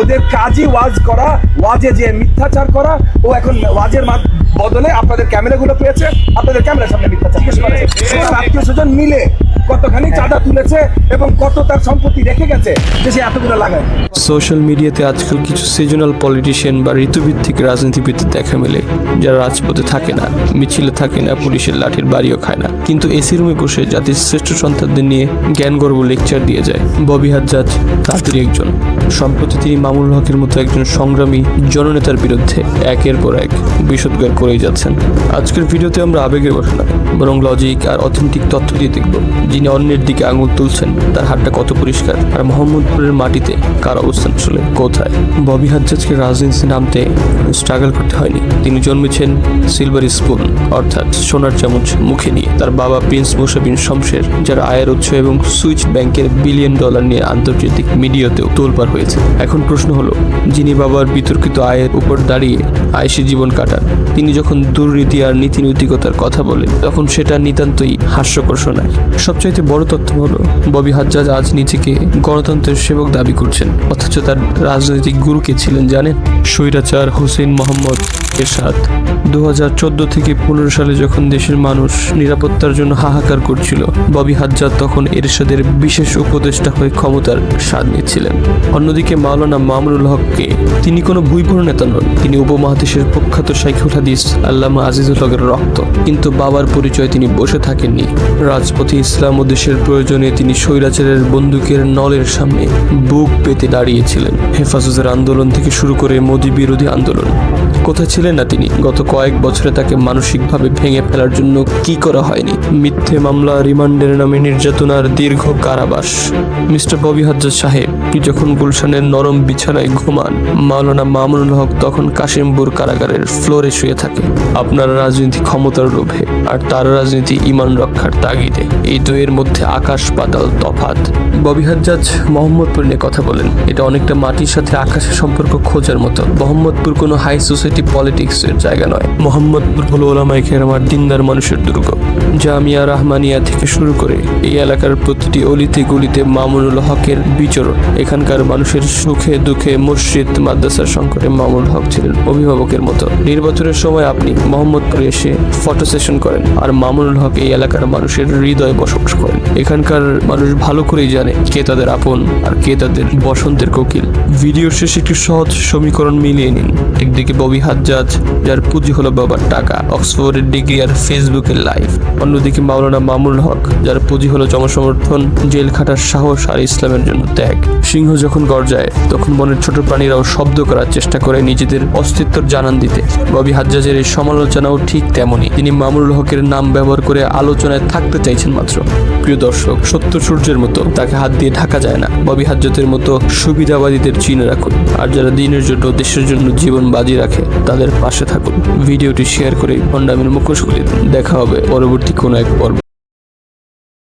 ওদের কাজই ওয়াজ করা, ওয়াজে যে মিথ্যাচার করা। ও এখন ওয়াজের বদলে আপনাদের ক্যামেরাগুলো পেয়েছে, আপনাদের ক্যামেরার সামনে মিথ্যাচার জিজ্ঞেস করেছে। আত্মীয় স্বজন মিলে কতখানি চাঁদা তুলেছে এবং কত তার সম্পত্তি রেখে গেছে যে সে এতগুলো লাগায়। সোশ্যাল মিডিয়াতে আজকাল কিছু সিজনাল পলিটিশিয়ান বা ঋতুভিত্তিক রাজনীতিবিদ দেখা মেলে, যারা রাজপথে থাকে না, মিছিলে থাকে না, পুলিশের লাঠির বাড়িও খায় না, কিন্তু এসি রুমে বসে জাতির শ্রেষ্ঠ সন্তানদের নিয়ে জ্ঞানগর্ব লেকচার দিয়ে যায়। ববি হাজ্জাজ তাদেরই একজন। সম্প্রতি তিনি মামুনুল হকের মতো একজন সংগ্রামী জননেতার বিরুদ্ধে একের পর এক বিষোদ্গার করেই যাচ্ছেন। আজকের ভিডিওতে আমরা আবেগের বসে না, বরং লজিক আর অথেন্টিক তথ্য দিয়ে দেখব যিনি অন্যের দিকে আঙুল তুলছেন তার হাতটা কত পরিষ্কার, আর মোহাম্মদপুরের মাটিতে কার অবস্থান আসলে কোথায়। ববি হাজ্জাজকে রাজনীতিতে নামতে স্ট্রাগল করতে হয়নি। তিনি জন্মেছেন সিলভার স্পুন অর্থাৎ সোনার চামচ মুখে নিয়ে। তার বাবা প্রিন্স মুসা বিন শমশের, যার আয়ের উৎস এবং সুইচ ব্যাংকের বিলিয়ন ডলার নিয়ে আন্তর্জাতিক মিডিয়াতেও তোলপাড় হয়েছে। এখন প্রশ্ন হলো, যিনি বাবার বিতর্কিত আয়ের উপর দাঁড়িয়ে আয়েশি জীবন কাটান, তিনি যখন দুর্নীতি আর নীতি নৈতিকতার কথা বলেন তখন সেটা নিতান্তই হাস্যকর শোনায়। সবচাইতে বড় তথ্য হলো, ববি হাজ্জাজ আজ নিজেকে গণতন্ত্রের সেবক দাবি করছেন, অথচ তার রাজনৈতিক গুরু কে ছিলেন জানেন? স্বৈরাচার হোসেন মোহাম্মদ এরশাদ। 2014 থেকে 15 সালে যখন দেশের মানুষ নিরাপত্তার জন্য হাহাকার করছিল, ববি হাজ্জাজ তখন এরশাদের বিশেষ উপদেষ্টা হয়ে ক্ষমতার স্বাদ নিচ্ছিলেন। অন্যদিকে মাওলানা মামুনুল হককে, তিনি কোনো ভুইপুর নেতা নন, তিনি উপমহাদেশের প্রখ্যাত শাইখুল হাদিস আল্লামা আজিজুল হকের রক্ত। কিন্তু বাবার পরিচয় তিনি বসে থাকেননি। রাজপথে ইসলাম ও দেশের প্রয়োজনে তিনি স্বৈরাচারের বন্দুকের নলের সামনে বুক পেতে দাঁড়িয়েছিলেন। হেফাজতের আন্দোলন থেকে শুরু করে মোদি বিরোধী আন্দোলন। কোথায় ছিলেন না তিনি? গত কয়েক বছরে তাকে মানসিকভাবে ভেঙে ফেলার জন্য কি করা হয়নি? মিথ্যে মামলা, রিমান্ডের নামে নির্যাতনার দীর্ঘ কারাবাস। মিস্টার ববি হাজ্জাজ সাহেব যখন গুলশানের নরম বিছানায় ঘুমান, মাওলানা মামুনুল হক তখন কাশিমপুর কারাগারের ফ্লোরে শুয়ে থাকে। আপনার রাজনীতি ক্ষমতার লোভে, আর তার রাজনীতি ঈমান রক্ষার তাগিদে। এই দুয়ের মধ্যে আকাশ পাতাল তফাৎ। ববি হাজ্জাজ মোহাম্মদপুর নিয়ে কথা বলেন, এটা অনেকটা মাটির সাথে আকাশের সম্পর্ক খোঁজার মতো। মোহাম্মদপুর কোনো হাই সোসাইটি পলিটিক্স এর জায়গা নয়। মোহাম্মদপুর হলো ওলামায়ে কেরামের দিনদার মানুষের দুর্গ। জামিয়া রহমানিয়া থেকে শুরু করে এই এলাকার প্রতিটি অলিতে গলিতে মামুনুল হকের বিচরণ। এখানকার মানুষের সুখে দুঃখে, মসজিদ মাদ্রাসার সংকটে মামুনুল হক ছিলেন অভিভাবকের মতো। নির্বাচনের সময় আপনি মোহাম্মদপুরে এসে ফটো সেশন করেন, আর মামুনুল হক এই এলাকার মানুষের হৃদয়ে বসবাস করেন। এখানকার মানুষ ভালো করেই জানে কে তাদের আপন আর কে তাদের বসন্তের কোকিল। ভিডিওর শেষে একটি সহজ সমীকরণ মিলিয়ে নিন। একদিকে ববি হাজ্জাজ, যার পুঁজি হলো বাবার টাকা, অক্সফোর্ডের ডিগ্রি আর ফেসবুকের লাইভ। অন্যদিকে মাওলানা মামুনুল হক, যার পুঁজি হলো জনসমর্থন, জেল খাটার সাহস আর ইসলামের জন্য ত্যাগ। সিংহ যখন গর্জায় তখন বনের ছোট প্রাণীরাও শব্দ করার চেষ্টা করে নিজেদের অস্তিত্বর জানান দিতে। ববি হাজ্জাজের এই সমালোচনাও ঠিক তেমনই। তিনি মামুনুল হকের নাম ব্যবহার করে আলোচনায় থাকতে চাইছেন মাত্র। প্রিয় দর্শক, সত্য সূর্যের মতো তাকে হাত দিয়ে ঢাকা যায় না। ববি হাজ্জাজের মতো সুবিধাবাদীদের চিনে রাখুন, আর যারা দিনের জন্য, দেশের জন্য জীবন বাজি রাখে তাদের পাশে থাকুন। ভিডিওটি শেয়ার করে ভণ্ডামির মুখোশ খুলে দিন। দেখা হবে পরবর্তী কোনো এক পর্ব।